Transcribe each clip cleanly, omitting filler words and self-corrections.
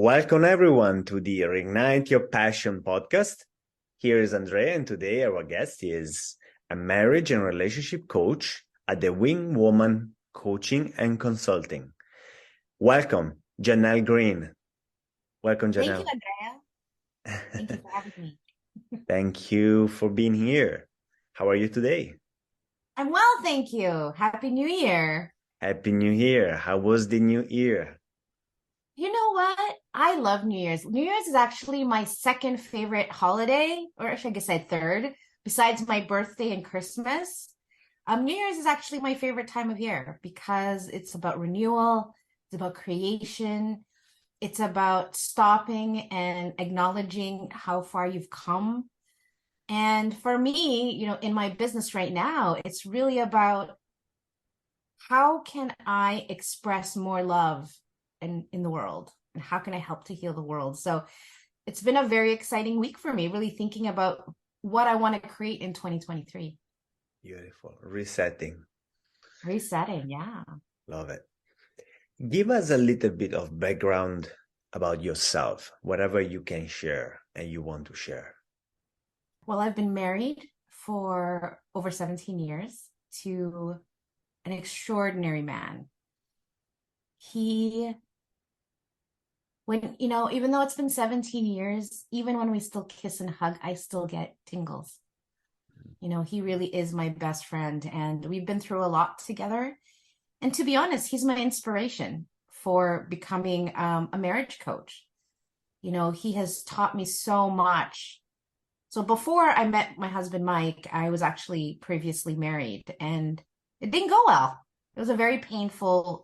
Welcome everyone to the Reignite Your Passion podcast. Here is Andrea, and today our guest is a marriage and relationship coach at the Wing Woman Coaching and Consulting. Welcome, Jeanell Greene. Welcome, Thank Jeanell. you, Andrea. Thank you for having me. Thank you for being here. How are you today? I'm well, thank you. Happy New Year. Happy New Year. How was the new year? You know what? I love New Year's. New Year's is actually my second favorite holiday, or I guess I third, besides my birthday and Christmas. New Year's is actually my favorite time of year because it's about renewal, it's about creation, it's about stopping and acknowledging how far you've come. And for me, in my business right now, it's really about how can I express more love in the world? And how can I help to heal the world? So it's been a very exciting week for me, really thinking about what I want to create in 2023. Beautiful. Resetting. Resetting, yeah. Love it. Give us a little bit of background about yourself, whatever you can share and you want to share. Well, I've been married for over 17 years to an extraordinary man. Even though it's been 17 years, even when we still kiss and hug, I still get tingles. He really is my best friend, and we've been through a lot together. And to be honest, he's my inspiration for becoming a marriage coach. He has taught me so much. So before I met my husband, Mike, I was actually previously married, and it didn't go well. It was a very painful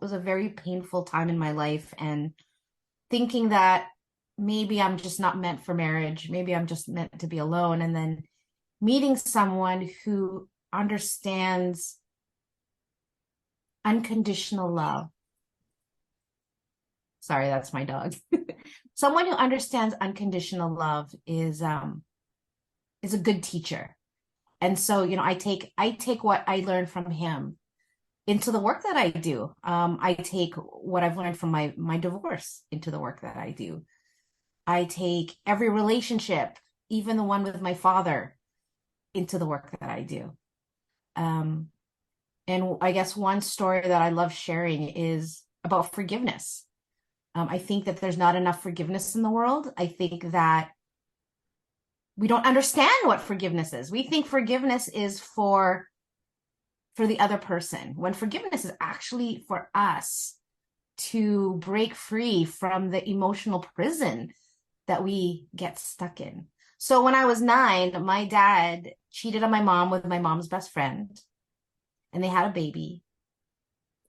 time in my life, and thinking that maybe I'm just not meant for marriage. Maybe I'm just meant to be alone. And then meeting someone who understands unconditional love. Sorry, that's my dog. Someone who understands unconditional love is a good teacher. And so, I take what I learned from him into the work that I do. I take what I've learned from my divorce into the work that I do. I take every relationship, even the one with my father, into the work that I do. And I guess one story that I love sharing is about forgiveness. I think that there's not enough forgiveness in the world. I think that we don't understand what forgiveness is. We think forgiveness is for the other person, when forgiveness is actually for us to break free from the emotional prison that we get stuck in. So when I was 9, my dad cheated on my mom with my mom's best friend, and they had a baby,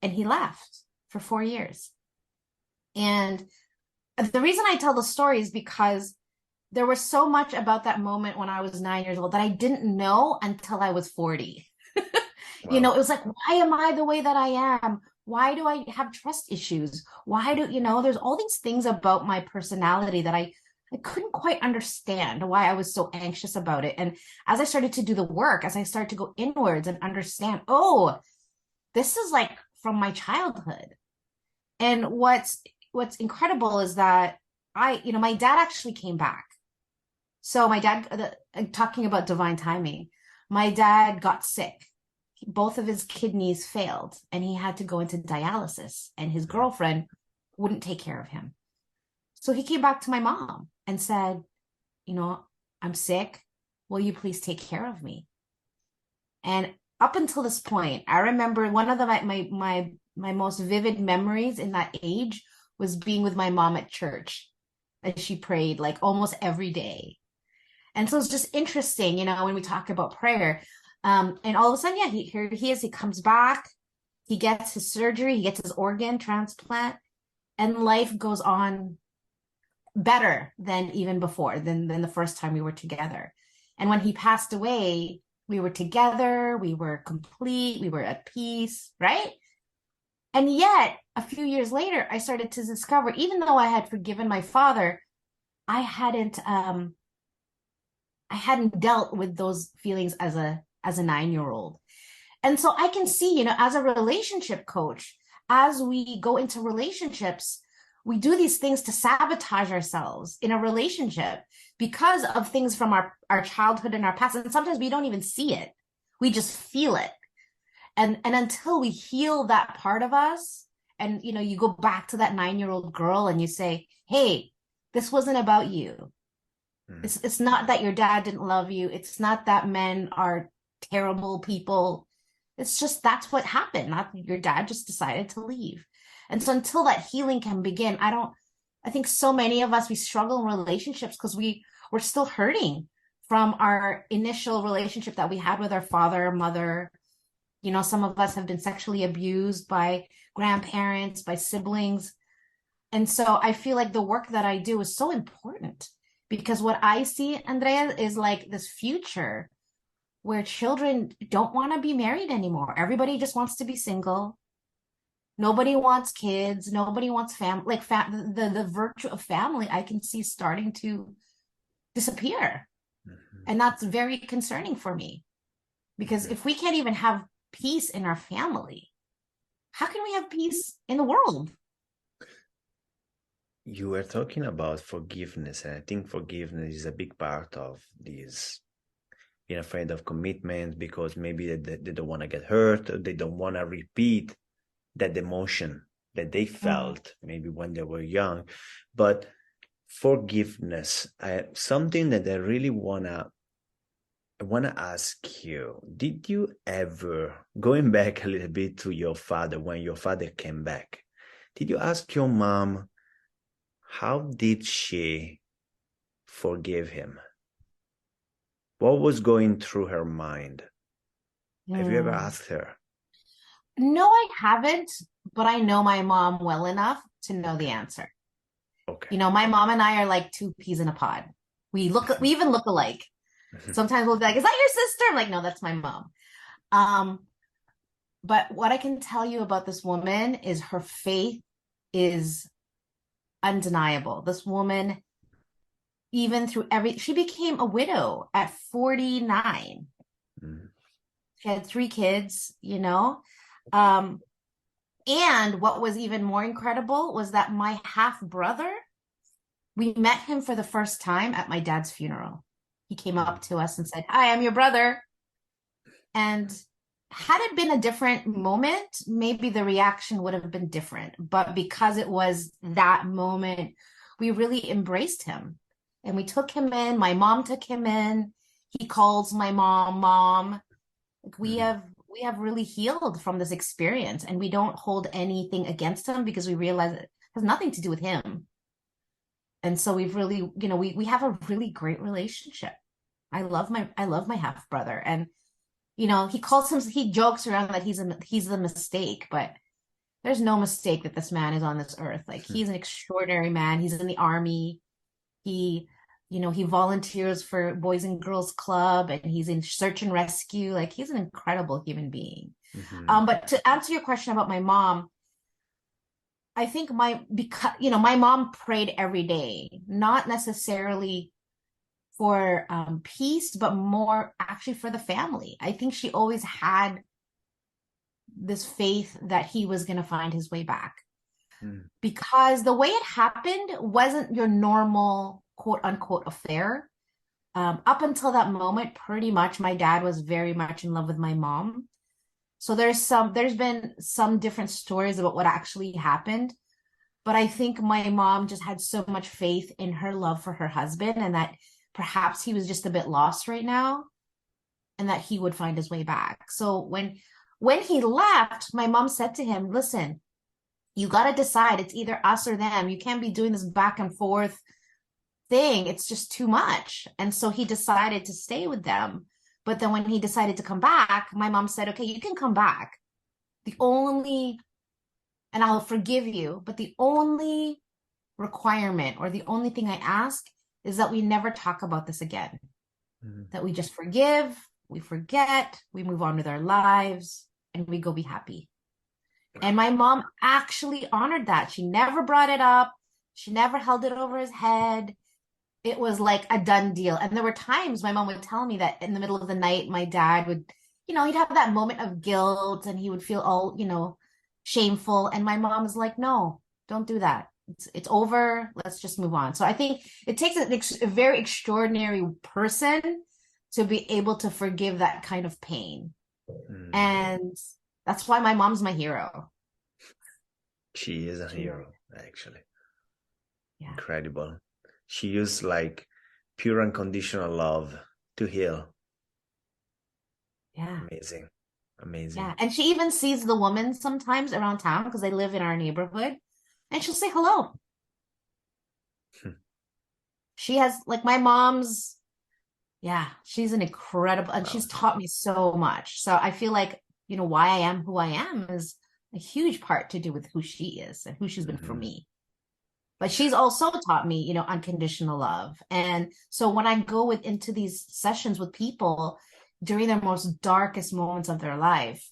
and he left for 4 years. And the reason I tell the story is because there was so much about that moment when I was 9 years old that I didn't know until I was 40. Wow. It was like, why am I the way that I am? Why do I have trust issues? There's all these things about my personality that I couldn't quite understand why I was so anxious about it. And as I started to do the work, as I started to go inwards and understand, oh, this is like from my childhood. And what's incredible is that my dad actually came back. So my dad, talking about divine timing, my dad got sick. Both of his kidneys failed, and he had to go into dialysis, and his girlfriend wouldn't take care of him. So he came back to my mom and said, I'm sick. Will you please take care of me? And up until this point, I remember one of my most vivid memories in that age was being with my mom at church as she prayed like almost every day. And so it's just interesting, when we talk about prayer. And all of a sudden, yeah, here he is. He comes back. He gets his surgery. He gets his organ transplant. And life goes on better than even before, than the first time we were together. And when he passed away, we were together. We were complete. We were at peace, right? And yet, a few years later, I started to discover, even though I had forgiven my father, I hadn't dealt with those feelings as a 9-year-old. And so I can see, as a relationship coach, as we go into relationships, we do these things to sabotage ourselves in a relationship because of things from our childhood and our past. And sometimes we don't even see it. We just feel it. And until we heal that part of us, and you go back to that 9-year-old girl and you say, hey, this wasn't about you. It's not that your dad didn't love you. It's not that men are terrible people. It's just that's what happened. Not your dad just decided to leave. And so until that healing can begin, I think so many of us, we struggle in relationships because we're still hurting from our initial relationship that we had with our father, mother. Some of us have been sexually abused by grandparents, by siblings. And so I feel like the work that I do is so important because what I see, Andrea, is like this future where children don't want to be married anymore. Everybody just wants to be single. Nobody wants kids. Nobody wants family. Like the virtue of family, I can see starting to disappear. And that's very concerning for me because if we can't even have peace in our family, how can we have peace in the world? You were talking about forgiveness, and I think forgiveness is a big part of this being afraid of commitment because maybe they don't want to get hurt, or they don't want to repeat that emotion that they felt maybe when they were young. But forgiveness, something that I really want to ask you, did you ever, going back a little bit to your father, when your father came back, did you ask your mom, how did she forgive him? What was going through her mind? Have you ever asked her? No, I haven't, but I know my mom well enough to know the answer. Okay. My mom and I are like two peas in a pod. We even look alike. Sometimes we'll be like, is that your sister? I'm like, no, that's my mom. But what I can tell you about this woman is her faith is undeniable. This woman, even through she became a widow at 49. She had 3 kids, and what was even more incredible was that my half brother, we met him for the first time at my dad's funeral. He came up to us and said, hi, I'm your brother. And had it been a different moment, maybe the reaction would have been different. But because it was that moment, we really embraced him. And we took him in. My mom took him in. He calls my mom. Like we have really healed from this experience, and we don't hold anything against him because we realize it has nothing to do with him. And so we've really, we have a really great relationship. I love my half brother, and he jokes around that he's the mistake, but there's no mistake that this man is on this earth. Like he's an extraordinary man. He's in the army. He volunteers for Boys and Girls Club, and he's in search and rescue. Like he's an incredible human being. But to answer your question about my mom, I think my mom prayed every day, not necessarily for peace, but more actually for the family. I think she always had this faith that he was going to find his way back. Because the way it happened wasn't your normal quote unquote affair. Up until that moment, pretty much my dad was very much in love with my mom. So there's been some different stories about what actually happened. But I think my mom just had so much faith in her love for her husband, and that perhaps he was just a bit lost right now, and that he would find his way back. So when he left, my mom said to him, listen, you got to decide. It's either us or them. You can't be doing this back and forth thing. It's just too much. And so he decided to stay with them. But then when he decided to come back, my mom said, okay, you can come back. And I'll forgive you. But the only requirement, or the only thing I ask, is that we never talk about this again. That we just forgive, we forget, we move on with our lives, and we go be happy. And my mom actually honored that. She never brought it up. She never held it over his head. It was like a done deal. And there were times my mom would tell me that in the middle of the night, my dad would, he'd have that moment of guilt, and he would feel all, shameful. And my mom was like, no, don't do that. It's over. Let's just move on. So I think it takes a very extraordinary person to be able to forgive that kind of pain. And that's why my mom's my hero. She is a hero, actually. Yeah. Incredible. She used like pure unconditional love to heal. Yeah. Amazing. Amazing. Yeah. And she even sees the woman sometimes around town because they live in our neighborhood. And she'll say hello. She has like my mom's, yeah, she's an incredible, and she's taught me so much. So I feel like, why I am who I am is a huge part to do with who she is and who she's been for me. But she's also taught me, unconditional love. And so when I go into these sessions with people during their most darkest moments of their life,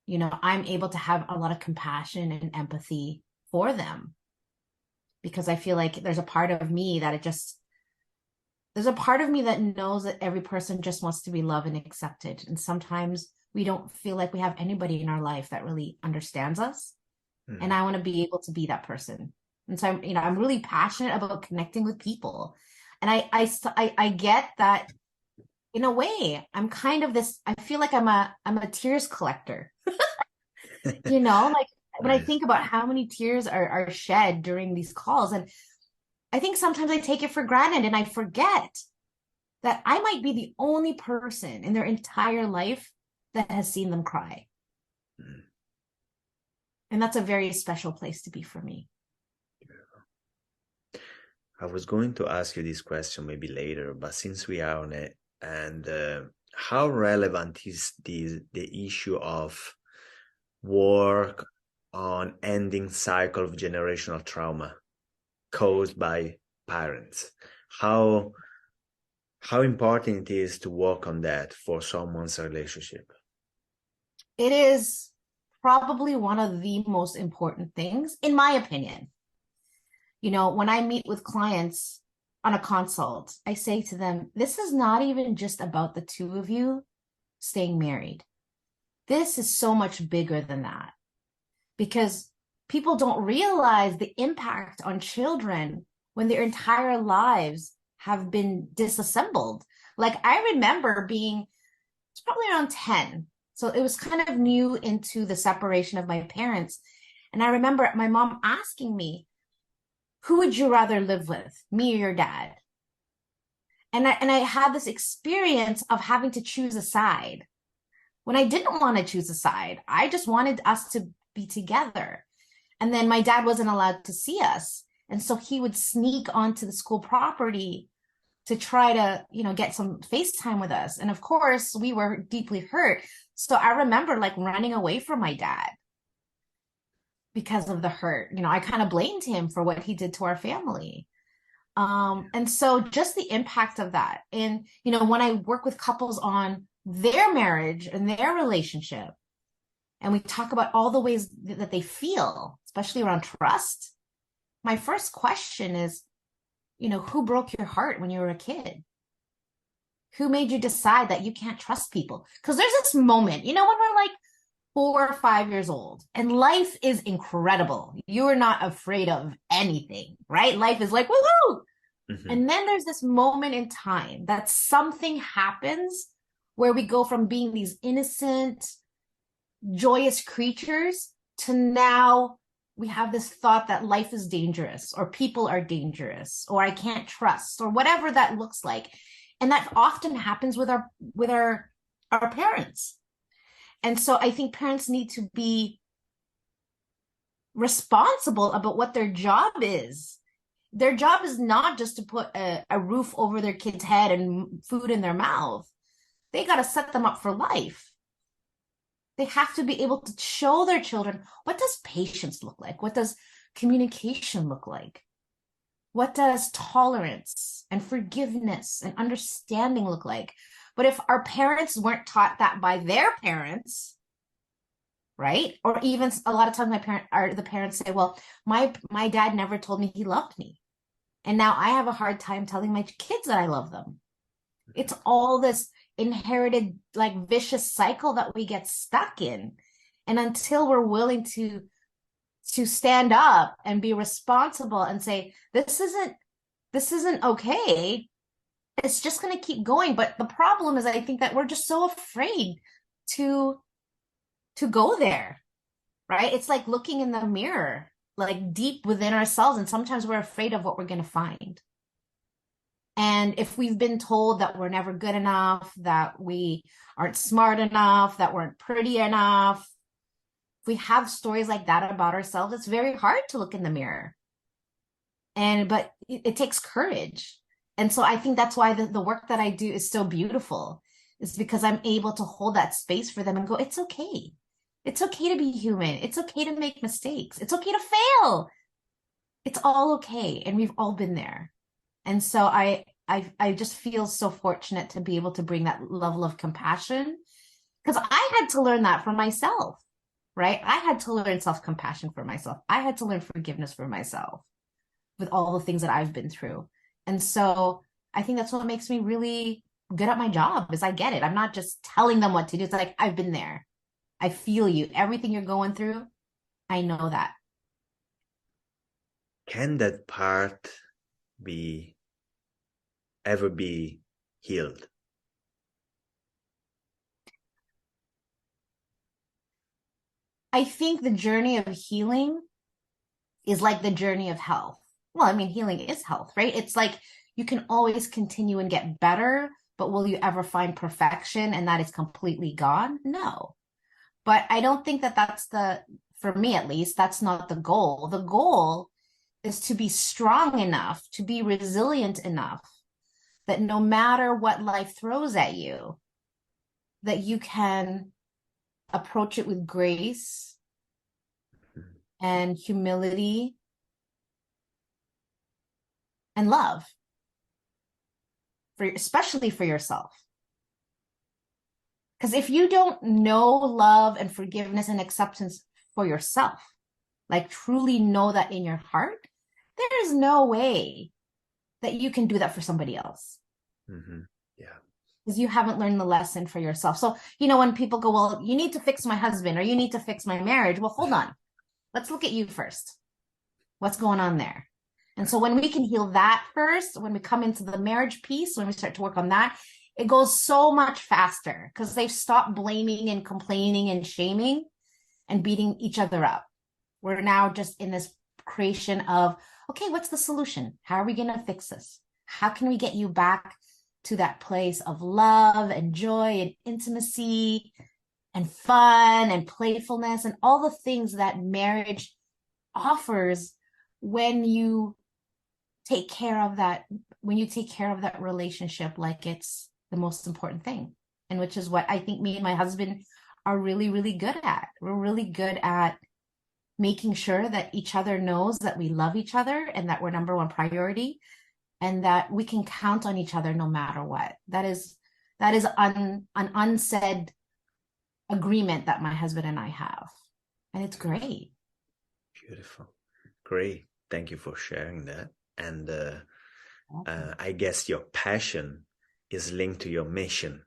I'm able to have a lot of compassion and empathy for them because I feel like there's a part of me that there's a part of me that knows that every person just wants to be loved and accepted. And sometimes we don't feel like we have anybody in our life that really understands us. And I want to be able to be that person. And so I'm really passionate about connecting with people. And I get that in a way, I'm kind of this, I feel like I'm a tears collector. Like when I think about how many tears are shed during these calls, and I think sometimes I take it for granted and I forget that I might be the only person in their entire life that has seen them cry. And that's a very special place to be for me. I was going to ask you this question maybe later, but since we are on it, and how relevant is the issue of work on ending cycle of generational trauma caused by parents? How important it is to work on that for someone's relationship? It is probably one of the most important things, in my opinion. When I meet with clients on a consult, I say to them, this is not even just about the two of you staying married. This is so much bigger than that because people don't realize the impact on children when their entire lives have been disassembled. Like I remember it's probably around 10. So it was kind of new into the separation of my parents. And I remember my mom asking me, who would you rather live with, me or your dad? And I had this experience of having to choose a side when I didn't want to choose a side. I just wanted us to be together. And then my dad wasn't allowed to see us. And so he would sneak onto the school property to try to, get some FaceTime with us. And of course, we were deeply hurt. So I remember like running away from my dad because of the hurt. I kind of blamed him for what he did to our family. And so just the impact of that. And, when I work with couples on their marriage and their relationship, and we talk about all the ways that they feel, especially around trust, my first question is, who broke your heart when you were a kid? Who made you decide that you can't trust people? Because there's this moment, when we're like 4 or 5 years old and life is incredible. You are not afraid of anything, right? Life is like, woohoo! And then there's this moment in time that something happens where we go from being these innocent, joyous creatures to now we have this thought that life is dangerous or people are dangerous or I can't trust or whatever that looks like. And that often happens with our parents. And so I think parents need to be responsible about what their job is. Their job is not just to put a roof over their kid's head and food in their mouth. They got to set them up for life. They have to be able to show their children, what does patience look like? What does communication look like? What does tolerance and forgiveness and understanding look like? But if our parents weren't taught that by their parents, right? Or even a lot of times the parents say, well, my dad never told me he loved me. And now I have a hard time telling my kids that I love them. It's all this inherited like vicious cycle that we get stuck in. And until we're willing to to stand up and be responsible and say, this isn't okay. It's just going to keep going. But the problem is, I think that we're just so afraid to go there, right? It's like looking in the mirror, like deep within ourselves. And sometimes we're afraid of what we're going to find. And if we've been told that we're never good enough, that we aren't smart enough, that we're pretty enough, if we have stories like that about ourselves, it's very hard to look in the mirror. But it takes courage. And so I think that's why the work that I do is so beautiful. It's because I'm able to hold that space for them and go, it's okay. It's okay to be human. It's okay to make mistakes. It's okay to fail. It's all okay. And we've all been there. And so I just feel so fortunate to be able to bring that level of compassion, because I had to learn that for myself, right? I had to learn self-compassion for myself. I had to learn forgiveness for myself with all the things that I've been through. And so I think that's what makes me really good at my job, is I get it. I'm not just telling them what to do. It's like, I've been there. I feel you. Everything you're going through, I know that. Can that part ever be healed? I think the journey of healing is like the journey of health. Well, I mean, healing is health, right? It's like you can always continue and get better, but will you ever find perfection and that is completely gone? No. But I don't think that for me at least, that's not the goal. The goal is to be strong enough, to be resilient enough that no matter what life throws at you, that you can approach it with grace and humility and love, especially for yourself. Because if you don't know love and forgiveness and acceptance for yourself, like truly know that in your heart, there is no way that you can do that for somebody else. Mm-hmm. Yeah. Because you haven't learned the lesson for yourself. So, when people go, well, you need to fix my husband or you need to fix my marriage. Well, hold on. Let's look at you first. What's going on there? And so when we can heal that first, when we come into the marriage piece, when we start to work on that, it goes so much faster because they've stopped blaming and complaining and shaming and beating each other up. We're now just in this creation of, okay, what's the solution? How are we going to fix this? How can we get you back to that place of love and joy and intimacy and fun and playfulness and all the things that marriage offers when you take care of that relationship like it's the most important thing, and which is what I think me and my husband are really, really good at. We're really good at making sure that each other knows that we love each other and that we're number one priority and that we can count on each other no matter what. That is an unsaid agreement that my husband and I have. And it's great. Beautiful. Great. Thank you for sharing that. And I guess your passion is linked to your mission,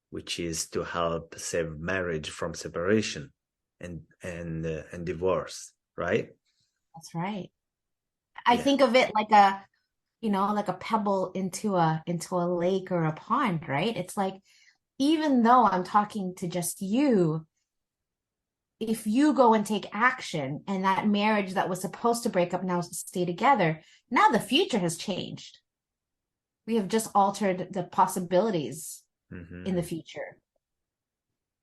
which is to help save marriage from separation and divorce, right? That's right. I think of it like like a pebble into a lake or a pond, right? It's like, even though I'm talking to just you, if you go and take action and that marriage that was supposed to break up now stay together, now the future has changed. We have just altered the possibilities in the future.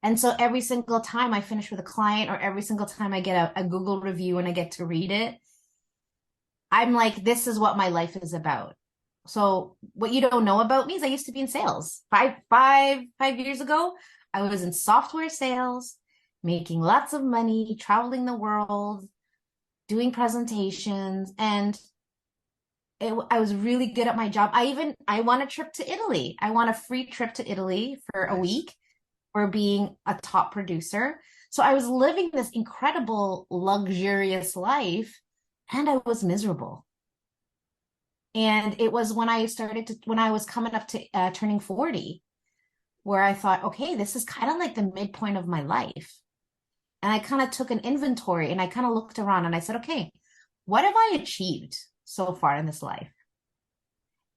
And so every single time I finish with a client or every single time I get a Google review and I get to read it, I'm like, this is what my life is about. So what you don't know about me is I used to be in sales. Five years ago, I was in software sales, making lots of money, traveling the world, doing presentations, and I was really good at my job. I won a trip to Italy. I won a free trip to Italy for a week for being a top producer. So I was living this incredible, luxurious life, and I was miserable. And it was when I was coming up to turning 40, where I thought, okay, this is kind of like the midpoint of my life. And I kind of took an inventory and I kind of looked around and I said, okay, what have I achieved so far in this life?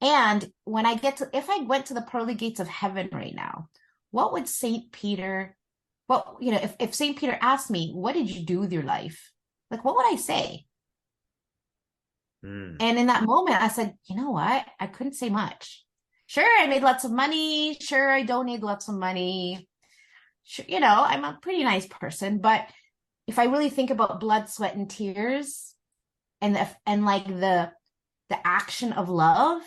And when I get to, if I went to the pearly gates of heaven right now, what would St. Peter, what, you know, if St. Peter asked me, what did you do with your life? Like, what would I say? Mm. And in that moment, I said, you know what? I couldn't say much. Sure, I made lots of money. Sure, I donate lots of money. Sure, you know, I'm a pretty nice person. But if I really think about blood, sweat, and tears, and like the action of love,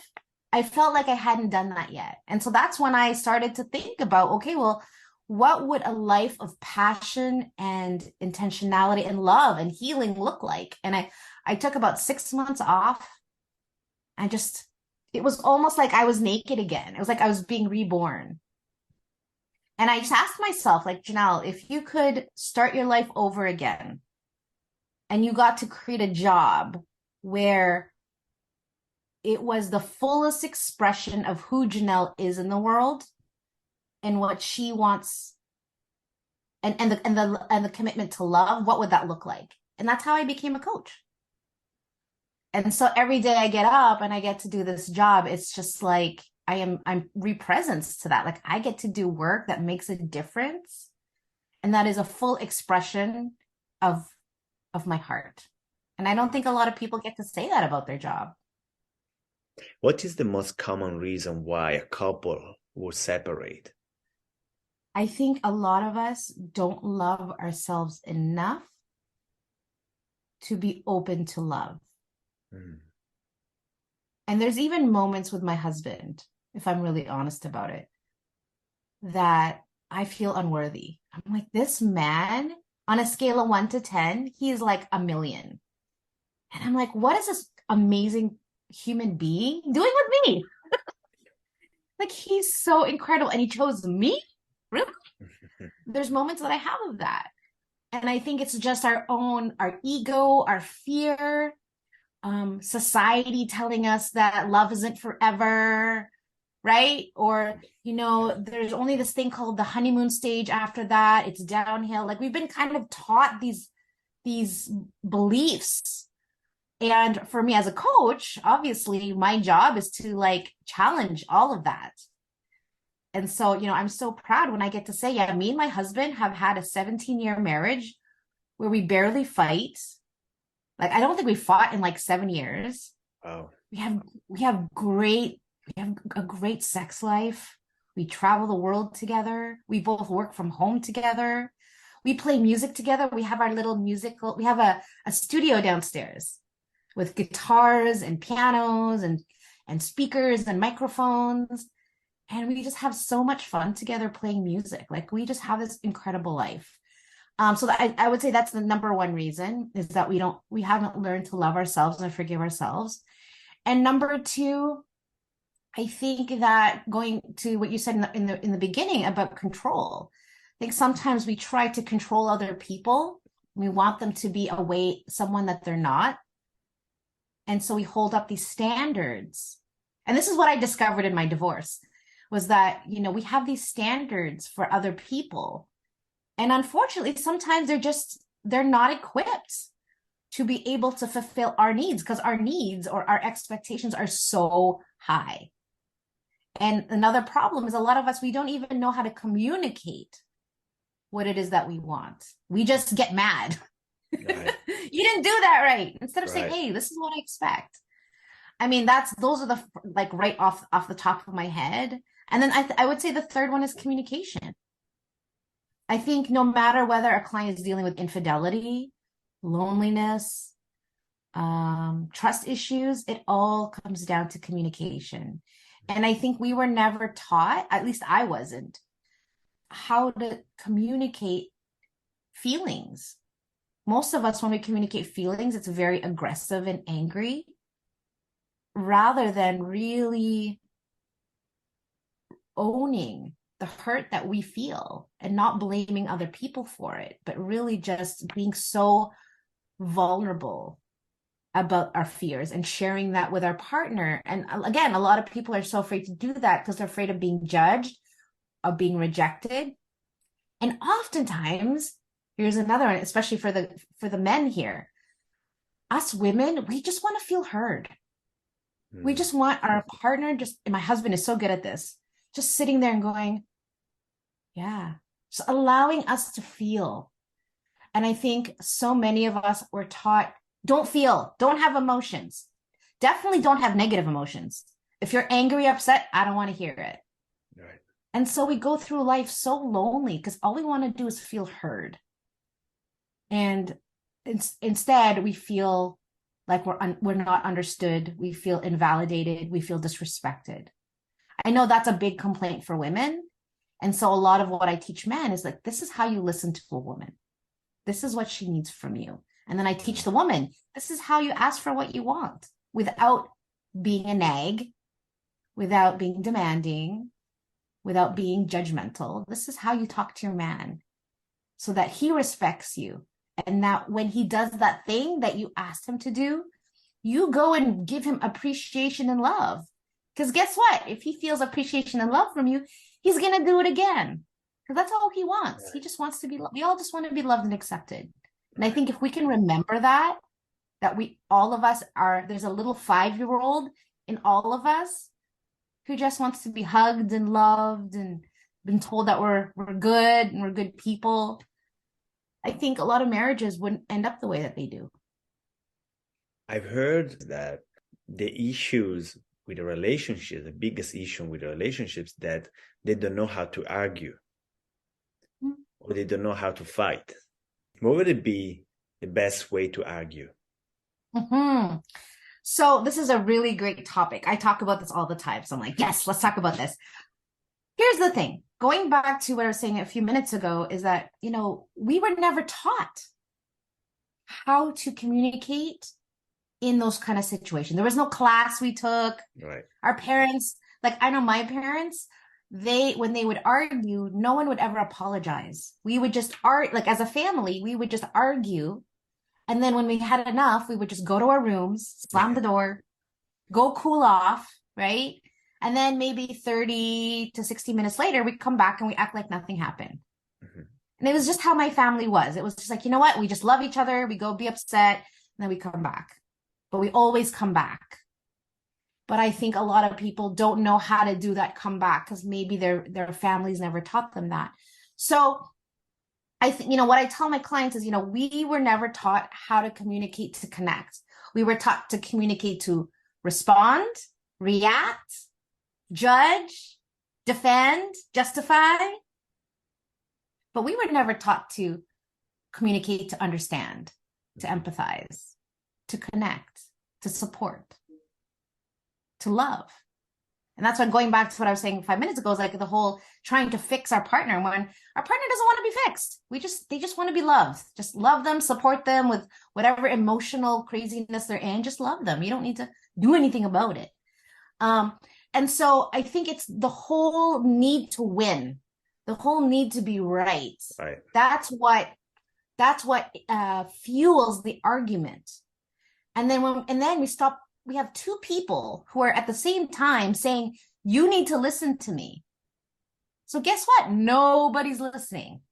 I felt like I hadn't done that yet. And so that's when I started to think about, okay, well, what would a life of passion and intentionality and love and healing look like? And I took about 6 months off. I just, it was almost like I was naked again. It was like I was being reborn. And I just asked myself, like, Jeanell, if you could start your life over again and you got to create a job where it was the fullest expression of who Jeanell is in the world and what she wants and the commitment to love, what would that look like? And that's how I became a coach. And so every day I get up and I get to do this job, it's just like I'm represence to that. Like I get to do work that makes a difference. And that is a full expression of my heart. And I don't think a lot of people get to say that about their job. What is the most common reason why a couple will separate? I think a lot of us don't love ourselves enough to be open to love. Mm. And there's even moments with my husband, if I'm really honest about it, that I feel unworthy. I'm like, this man on a scale of 1 to 10, he is like a million. And I'm like, what is this amazing human being doing with me? Like, he's so incredible. And he chose me? Really? There's moments that I have of that. And I think it's just our ego, our fear, society telling us that love isn't forever, right? Or, you know, there's only this thing called the honeymoon stage after that. It's downhill. Like we've been kind of taught these beliefs. And for me as a coach, obviously my job is to like challenge all of that. And so, you know, I'm so proud when I get to say, yeah, me and my husband have had a 17-year marriage where we barely fight. Like, I don't think we fought in like 7 years. Wow. We have a great sex life. We travel the world together. We both work from home together. We play music together. We have our little musical, we have a studio downstairs with guitars and pianos and speakers and microphones. And we just have so much fun together playing music. Like we just have this incredible life. So I would say that's the number one reason is that we haven't learned to love ourselves and forgive ourselves. And number two, I think that going to what you said in the beginning about control, I think sometimes we try to control other people. We want them to be someone that they're not. And so we hold up these standards. And this is what I discovered in my divorce was that, you know, we have these standards for other people. And unfortunately, sometimes they're not equipped to be able to fulfill our needs because our needs or our expectations are so high. And another problem is a lot of us, we don't even know how to communicate what it is that we want. We just get mad. Right. You didn't do that right. Instead of saying, hey, this is what I expect. I mean, those are the like right off the top of my head. And then I would say the third one is communication. I think no matter whether a client is dealing with infidelity, loneliness, trust issues, it all comes down to communication. And I think we were never taught, at least I wasn't, how to communicate feelings. Most of us, when we communicate feelings, it's very aggressive and angry rather than really owning the hurt that we feel and not blaming other people for it, but really just being so vulnerable about our fears and sharing that with our partner. And again, a lot of people are so afraid to do that because they're afraid of being judged, of being rejected. And oftentimes Here's another one, especially for the men here. Us women, we just want to feel heard. We just want our partner, and my husband is so good at this, just sitting there and going, yeah, just allowing us to feel. And I think so many of us were taught, don't feel, don't have emotions. Definitely don't have negative emotions. If you're angry, upset, I don't want to hear it. Right. And so we go through life so lonely because all we want to do is feel heard. And instead, we feel like we're not understood. We feel invalidated. We feel disrespected. I know that's a big complaint for women. And so a lot of what I teach men is like, this is how you listen to a woman. This is what she needs from you. And then I teach the woman, this is how you ask for what you want without being a nag, without being demanding, without being judgmental. This is how you talk to your man so that he respects you. And that when he does that thing that you asked him to do, you go and give him appreciation and love. Because guess what? If he feels appreciation and love from you, he's going to do it again. Because that's all he wants. Right. He just wants to be loved. We all just want to be loved and accepted. And I think if we can remember that all of us there's a little 5-year-old in all of us who just wants to be hugged and loved and been told that we're good and we're good people. I think a lot of marriages wouldn't end up the way that they do. I've heard that the issues with the relationship, the biggest issue with the relationships, that they don't know how to argue or they don't know how to fight. What would it be the best way to argue? So this is a really great topic. I talk about this all the time. So I'm like, yes, let's talk about this. Here's the thing. Going back to what I was saying a few minutes ago is that, we were never taught how to communicate in those kind of situations. There was no class we took. Right. Our parents, like I know my parents, when they would argue, no one would ever apologize. We would just like as a family, we would just argue. And then when we had enough, we would just go to our rooms, slam the door, go cool off, right? And then maybe 30 to 60 minutes later, we come back and we act like nothing happened. Mm-hmm. And it was just how my family was. It was just like, you know what? We just love each other. We go be upset and then we come back. But we always come back. But I think a lot of people don't know how to do that comeback because maybe their families never taught them that. So I think, what I tell my clients is, we were never taught how to communicate to connect. We were taught to communicate to respond, react, judge, defend, justify. But we were never taught to communicate, to understand, to empathize, to connect, to support, to love. And that's when going back to what I was saying 5 minutes ago is like the whole trying to fix our partner when our partner doesn't want to be fixed. They just want to be loved. Just love them, support them with whatever emotional craziness they're in. Just love them. You don't need to do anything about it. And so I think it's the whole need to win, the whole need to be right. Right. That's what fuels the argument. And then we have two people who are at the same time saying, you need to listen to me. So guess what? Nobody's listening.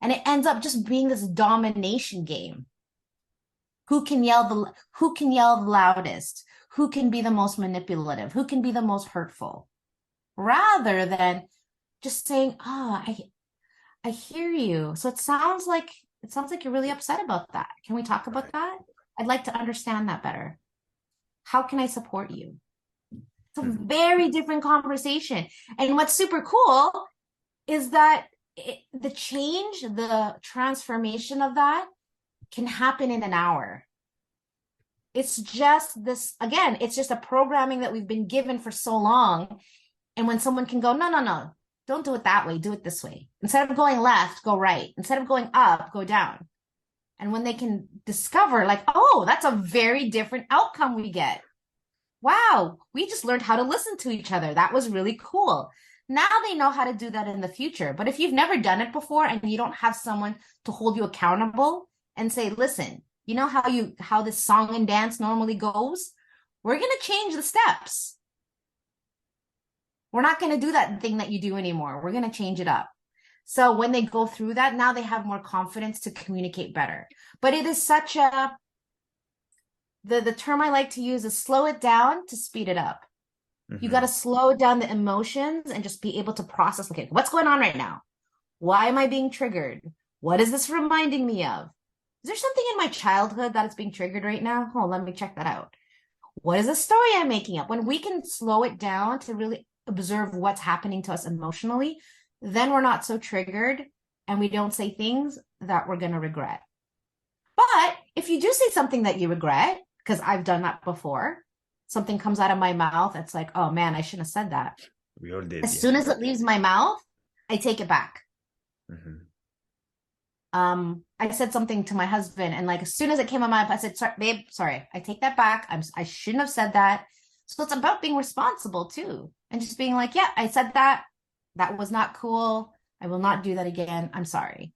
And it ends up just being this domination game. Who can yell the loudest? Who can be the most manipulative? Who can be the most hurtful? Rather than just saying, I hear you. So it sounds like you're really upset about that. Can we talk about that? I'd like to understand that better. How can I support you? It's a very different conversation. And what's super cool is that the change, the transformation of that can happen in an hour. It's just this, again, it's just a programming that we've been given for so long. And when someone can go, no, don't do it that way, do it this way. Instead of going left, go right. Instead of going up, go down. And when they can discover like, oh, that's a very different outcome we get. Wow, we just learned how to listen to each other. That was really cool. Now they know how to do that in the future. But if you've never done it before and you don't have someone to hold you accountable and say, listen, you know how this song and dance normally goes? We're going to change the steps. We're not going to do that thing that you do anymore. We're going to change it up. So when they go through that, now they have more confidence to communicate better. But it is such a, the term I like to use is slow it down to speed it up. You got to slow down the emotions and just be able to process, okay, what's going on right now? Why am I being triggered? What is this reminding me of? Is there something in my childhood that is being triggered right now? Oh, let me check that out. What is the story I'm making up? When we can slow it down to really observe what's happening to us emotionally, then we're not so triggered and we don't say things that we're going to regret. But if you do say something that you regret, because I've done that before, something comes out of my mouth, it's like, oh man, I shouldn't have said that. We all did. As soon as it leaves my mouth, I take it back. I said something to my husband, and like as soon as it came out of my mouth, I said, sorry, babe, sorry, I take that back. I shouldn't have said that. So it's about being responsible too, and just being like, yeah, I said that. That was not cool. I will not do that again. I'm sorry.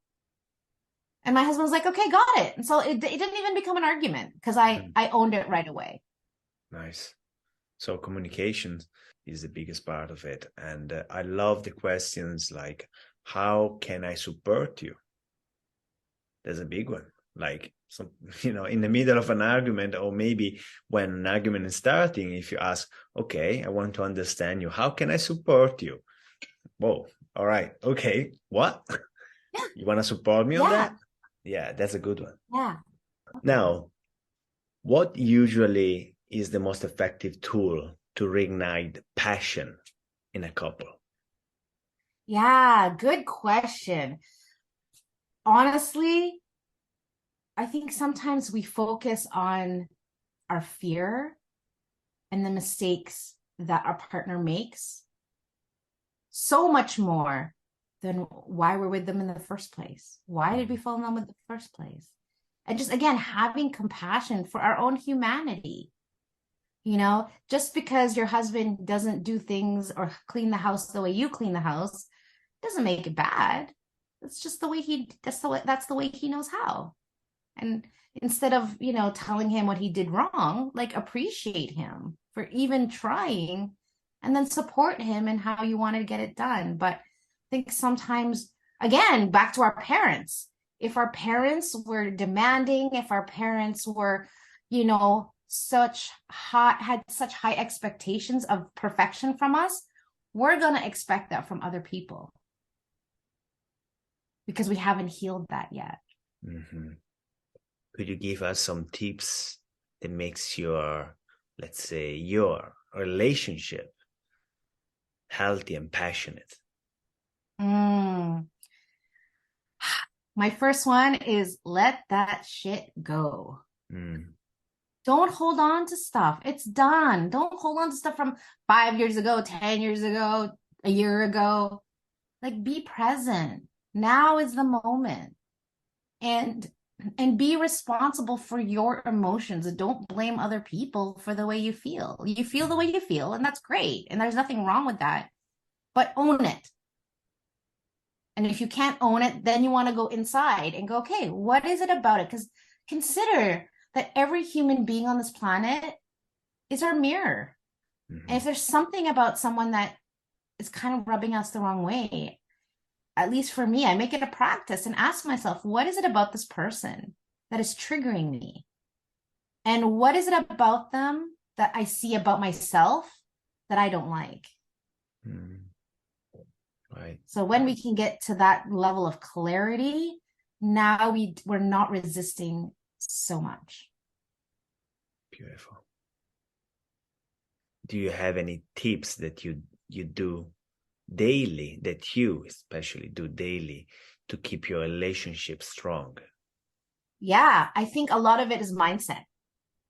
And my husband was like, okay, got it. And so it didn't even become an argument because I owned it right away. Nice. So communication is the biggest part of it. And I love the questions like, how can I support you? There's a big one. Like, some, in the middle of an argument, or maybe when an argument is starting, if you ask, okay, I want to understand you. How can I support you? Whoa. All right. Okay. What? Yeah. You want to support me on that? Yeah, that's a good one. Yeah. Now, what usually is the most effective tool to reignite passion in a couple? Yeah, good question. Honestly, I think sometimes we focus on our fear and the mistakes that our partner makes so much more than why we're with them in the first place. Why did we fall in love with the first place? And just, again, having compassion for our own humanity. Just because your husband doesn't do things or clean the house the way you clean the house doesn't make it bad. It's just the way that's the way he knows how. And instead of, telling him what he did wrong, like appreciate him for even trying and then support him in how you want to get it done. But I think sometimes, again, back to our parents, if our parents were demanding, if our parents were, had such high expectations of perfection from us, we're going to expect that from other people because we haven't healed that yet. Could you give us some tips that makes your relationship healthy and passionate? My first one is let that shit go. Don't hold on to stuff. It's done. Don't hold on to stuff from 5 years ago, 10 years ago, a year ago. Like, be present. Now is the moment. And be responsible for your emotions. And don't blame other people for the way you feel. You feel the way you feel, and that's great. And there's nothing wrong with that. But own it. And if you can't own it, then you want to go inside and go, okay, what is it about it? Because consider that every human being on this planet is our mirror. And if there's something about someone that is kind of rubbing us the wrong way, at least for me, I make it a practice and ask myself, what is it about this person that is triggering me? And what is it about them that I see about myself that I don't like? Right. So when we can get to that level of clarity, now we're not resisting so much. Beautiful. Do you have any tips that you do daily, that you especially do daily, to keep your relationship strong? Yeah, I think a lot of it is mindset.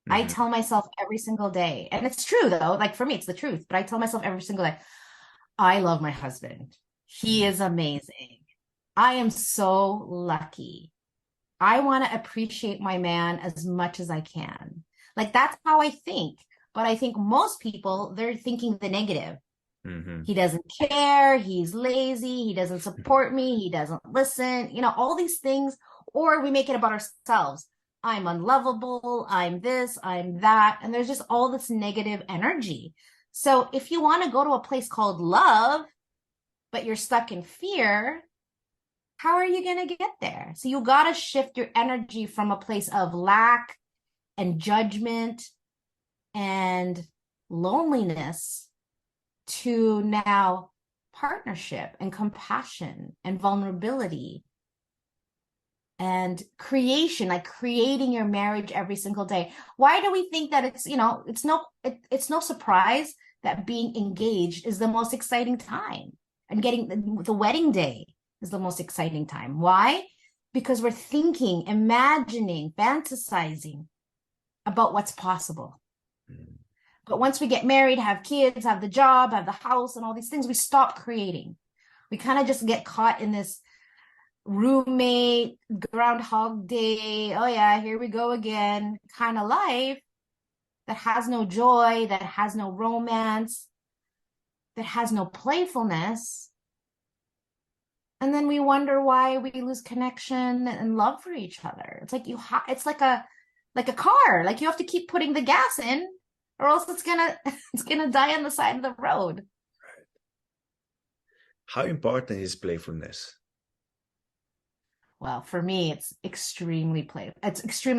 I tell myself every single day, and it's true though, like for me, it's the truth, but I tell myself every single day, I love my husband. He is amazing. I am so lucky. I want to appreciate my man as much as I can. Like, that's how I think. But I think most people, they're thinking the negative. He doesn't care. He's lazy. He doesn't support me. He doesn't listen. All these things. Or we make it about ourselves. I'm unlovable. I'm this. I'm that. And there's just all this negative energy. So if you want to go to a place called love, but you're stuck in fear, how are you going to get there? So you got to shift your energy from a place of lack and judgment and loneliness to now partnership and compassion and vulnerability and creation, like creating your marriage every single day. Why do we think that it's no surprise that being engaged is the most exciting time, and getting the wedding day is the most exciting time? Why? Because we're thinking, imagining, fantasizing about what's possible. But once we get married, have kids, have the job, have the house, and all these things, we stop creating. We kind of just get caught in this roommate, Groundhog Day, oh yeah, here we go again kind of life that has no joy, that has no romance, that has no playfulness. And then we wonder why we lose connection and love for each other. It's like it's like a car, like you have to keep putting the gas in, or else it's gonna die on the side of the road. Right. How important is playfulness? Well, for me, it's extremely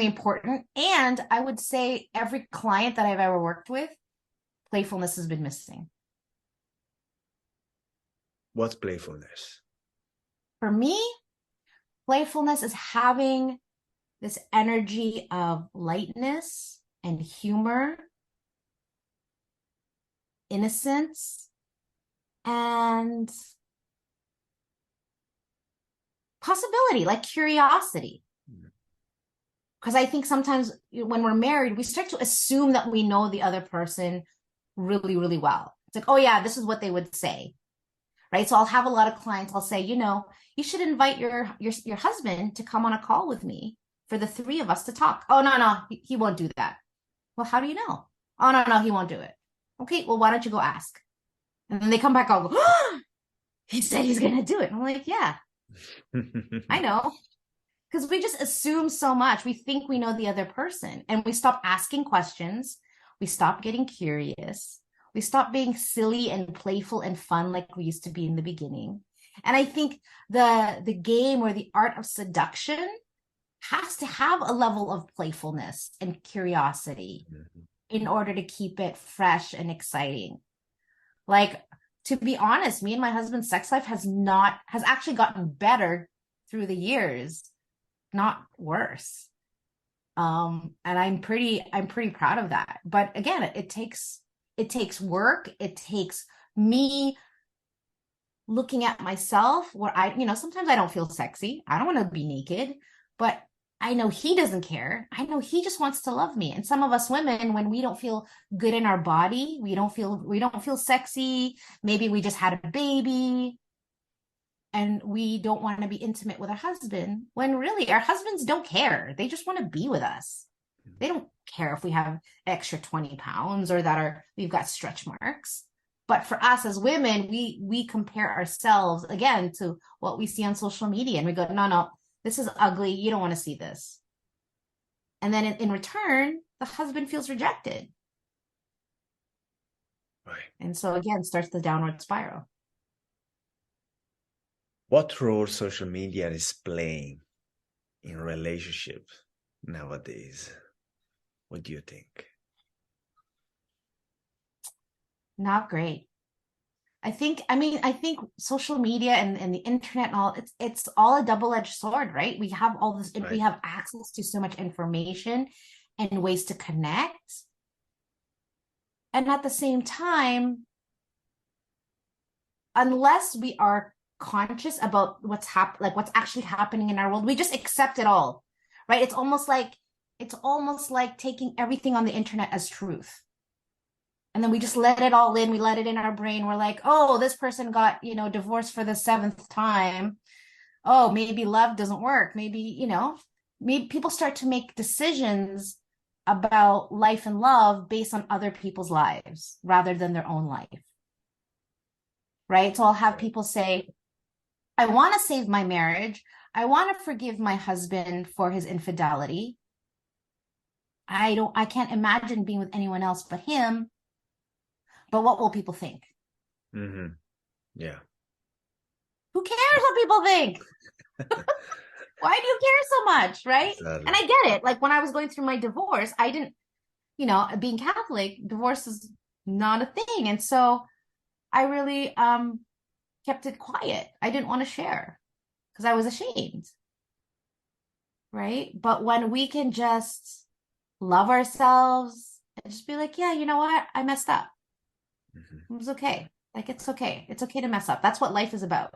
important. And I would say every client that I've ever worked with, playfulness has been missing. What's playfulness? For me, playfulness is having this energy of lightness and humor, innocence, and possibility, like curiosity. Because I think sometimes when we're married, we start to assume that we know the other person really, really well. It's like, oh yeah, this is what they would say, right? So I'll have a lot of clients, I'll say, you should invite your husband to come on a call with me for the three of us to talk. Oh, no, he won't do that. Well, how do you know? Oh, no, he won't do it. Okay, well, why don't you go ask? And then they come back, I'll go, oh, he said he's going to do it. I'm like, yeah, I know. Because we just assume so much. We think we know the other person, and we stop asking questions. We stop getting curious. We stop being silly and playful and fun like we used to be in the beginning. And I think the game or the art of seduction has to have a level of playfulness and curiosity in order to keep it fresh and exciting. Like, to be honest, me and my husband's sex life has actually gotten better through the years, not worse. And I'm pretty proud of that. But again, it takes work. It takes me looking at myself where sometimes I don't feel sexy. I don't want to be naked, but I know he doesn't care. I know he just wants to love me. And some of us women, when we don't feel good in our body, we don't feel sexy. Maybe we just had a baby and we don't want to be intimate with our husband, when really our husbands don't care. They just want to be with us. They don't care if we have extra 20 pounds or that we've got stretch marks. But for us as women, we compare ourselves again to what we see on social media, and we go, no, this is ugly. You don't want to see this. And then in return, the husband feels rejected. Right. And so again, starts the downward spiral. What role social media is playing in relationships nowadays? What do you think? Not great. I think social media and the internet and all, it's all a double-edged sword, right? We have all this, right. We have access to so much information and ways to connect. And at the same time, unless we are conscious about what's actually happening in our world, we just accept it all, right? It's almost like taking everything on the internet as truth. And then we just let it all in. We let it in our brain. We're like, oh, this person got, divorced for the 7th time. Oh, maybe love doesn't work. Maybe people start to make decisions about life and love based on other people's lives rather than their own life. Right? So I'll have people say, I want to save my marriage. I want to forgive my husband for his infidelity. I can't imagine being with anyone else but him. But what will people think? Mm-hmm. Yeah. Who cares what people think? Why do you care so much? Right. And Exactly. I get it. Like when I was going through my divorce, I didn't, being Catholic, divorce is not a thing. And so I really kept it quiet. I didn't want to share because I was ashamed. Right. But when we can just love ourselves and just be like, yeah, you know what? I messed up. Mhm. It was okay. Like, it's okay. It's okay to mess up. That's what life is about.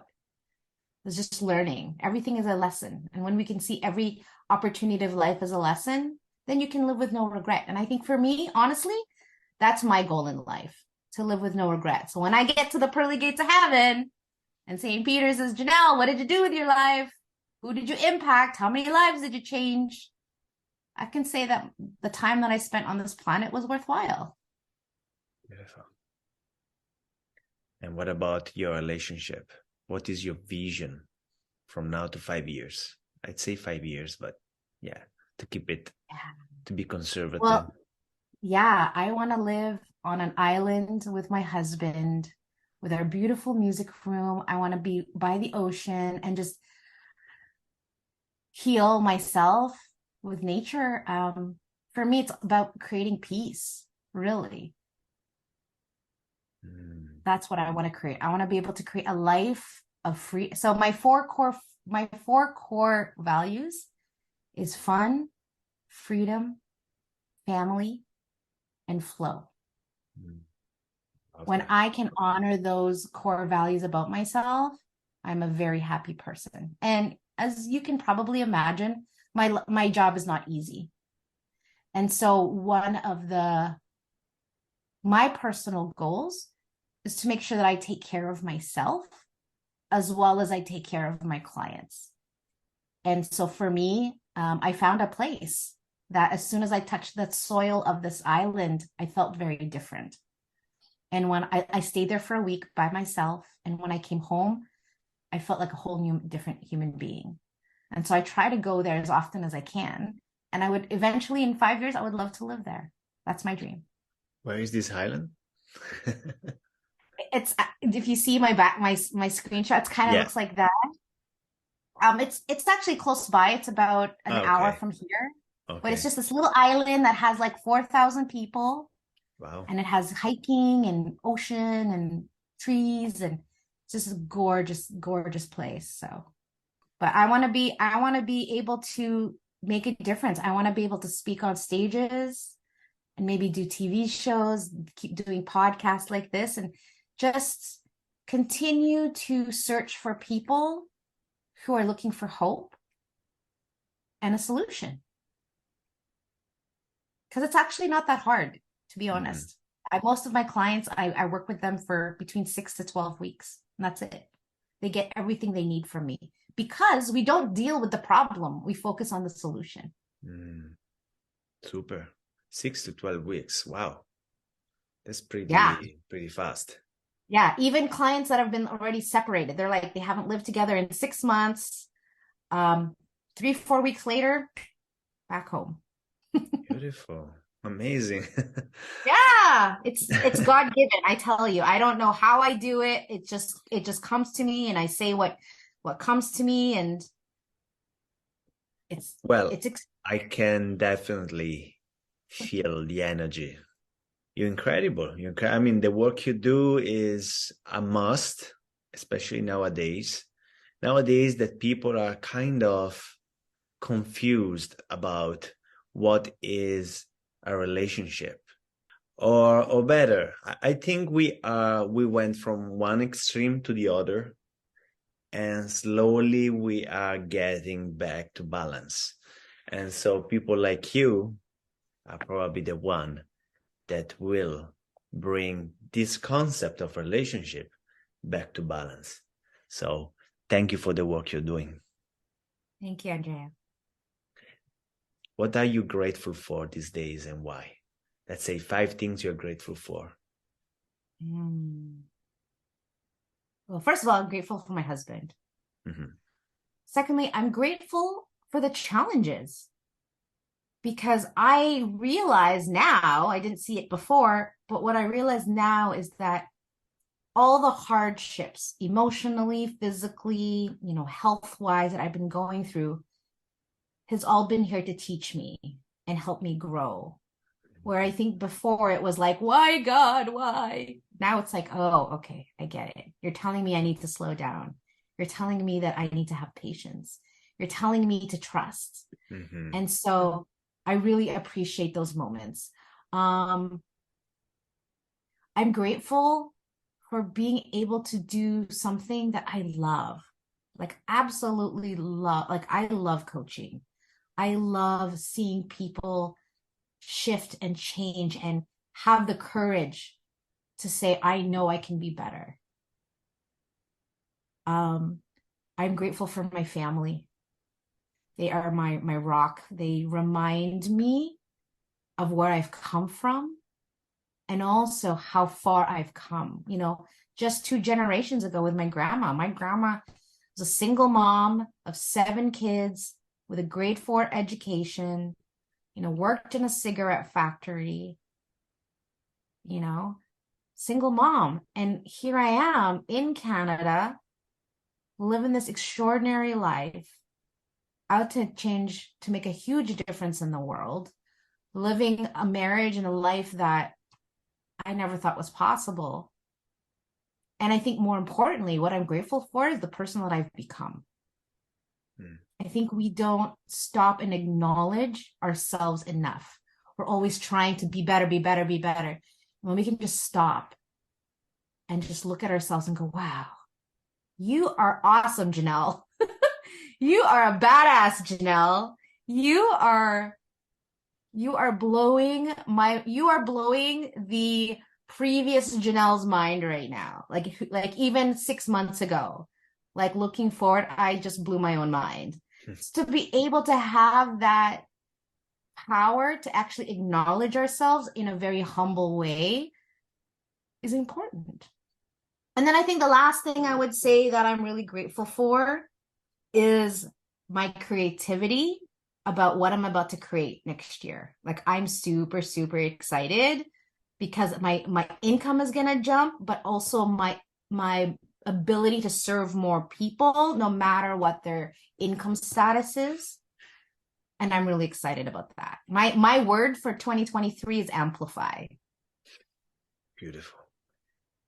It's just learning. Everything is a lesson. And when we can see every opportunity of life as a lesson, then you can live with no regret. And I think for me, honestly, that's my goal in life, to live with no regret. So when I get to the pearly gates of heaven and St. Peter says, Jeanell, what did you do with your life? Who did you impact? How many lives did you change? I can say that the time that I spent on this planet was worthwhile. Beautiful. And what about your relationship? What is your vision from now to 5 years? I'd say 5 years, but yeah, to keep it, to be conservative. Well, yeah, I want to live on an island with my husband, with our beautiful music room. I want to be by the ocean and just heal myself with nature. For me, it's about creating peace, really. Mm. That's what I want to create. I want to be able to create a life of free. So my four core values is fun, freedom, family, and flow. Mm. Love When that. I can honor those core values about myself, I'm a very happy person. And as you can probably imagine, my job is not easy. And so one of the my personal goals is to make sure that I take care of myself as well as I take care of my clients. And so for me, I found a place that as soon as I touched the soil of this island, I felt very different. And when I stayed there for a week by myself, and when I came home, I felt like a whole new, different human being. And so I try to go there as often as I can. And I would eventually, in 5 years, I would love to live there. That's my dream. Where is this island? It's if you see my back, my screenshots kind of Yeah. looks like that. It's actually close by. It's about an hour Okay. from here, but it's Okay. just this little island that has like 4,000 people, Wow. and it has hiking and ocean and trees, and it's just a gorgeous, gorgeous place. So, but I want to be able to make a difference. I want to be able to speak on stages and maybe do TV shows, keep doing podcasts like this, and just continue to search for people who are looking for hope and a solution. Because it's actually not that hard, to be Mm. honest. Most of my clients, I work with them for between 6 to 12 weeks, and that's it. They get everything they need from me because we don't deal with the problem. We focus on the solution. Mm. Super. 6 to 12 weeks. Wow. That's Yeah. pretty fast. Yeah. Even clients that have been already separated, they're like, they haven't lived together in 6 months. 3, 4 weeks later, back home. Beautiful. Amazing. Yeah, it's God given. I tell you, I don't know how I do it. It just comes to me, and I say what comes to me, and it's Well, it's ex- I can definitely feel the energy. You're incredible. I mean, the work you do is a must, especially nowadays. Nowadays, that people are kind of confused about what is a relationship, or better, I think we went from one extreme to the other, and slowly we are getting back to balance. And so people like you are probably the one that will bring this concept of relationship back to balance. So thank you for the work you're doing. Thank you, Andrea. What are you grateful for these days, and why? Let's say 5 things you're grateful for. Mm. Well, first of all, I'm grateful for my husband. Mm-hmm. Secondly, I'm grateful for the challenges because I realize now, I didn't see it before, but what I realize now is that all the hardships, emotionally, physically, health-wise, that I've been going through has all been here to teach me and help me grow. Where I think before it was like, why God, why? Now it's like, oh, okay, I get it. You're telling me I need to slow down. You're telling me that I need to have patience. You're telling me to trust. Mm-hmm. And so I really appreciate those moments. I'm grateful for being able to do something that I love, like absolutely love. Like I love coaching. I love seeing people shift and change and have the courage to say, I know I can be better. I'm grateful for my family. They are my rock. They remind me of where I've come from and also how far I've come. Just 2 generations ago with my grandma was a single mom of 7 kids with a grade 4 education, worked in a cigarette factory, single mom. And here I am in Canada, living this extraordinary life, out to change, to make a huge difference in the world, living a marriage and a life that I never thought was possible. And I think more importantly, what I'm grateful for is the person that I've become. I think we don't stop and acknowledge ourselves enough. We're always trying to be better, be better, be better. When we can just stop and just look at ourselves and go, wow, you are awesome, Jeanell. You are a badass, Jeanell. You are blowing the previous Jeanell's mind right now. Like even 6 months ago, like looking forward, I just blew my own mind. To be able to have that power to actually acknowledge ourselves in a very humble way is important. And then I think the last thing I would say that I'm really grateful for is my creativity about what I'm about to create next year. Like I'm super, super excited because my income is gonna jump, but also my ability to serve more people, no matter what their income status is. And I'm really excited about that. My word for 2023 is amplify. Beautiful.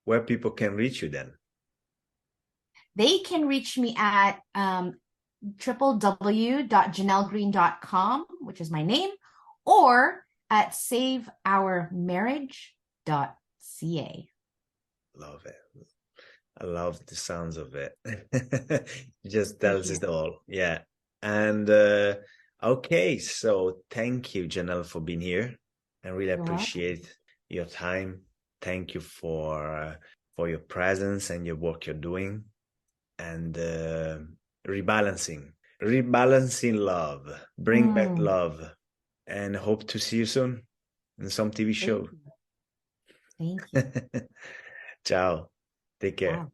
Where people can reach you then? They can reach me at www.jeanellgreene.com, which is my name, or at saveourmarriage.ca. Love it. I love the sounds of it. It just tells it all. Yeah. And okay, so thank you, Jeanell, for being here. I really appreciate your time. Thank you for your presence and your work you're doing. And rebalancing love, bring back love, and hope to see you soon in some TV show. Thank you. Ciao. Take care. Wow.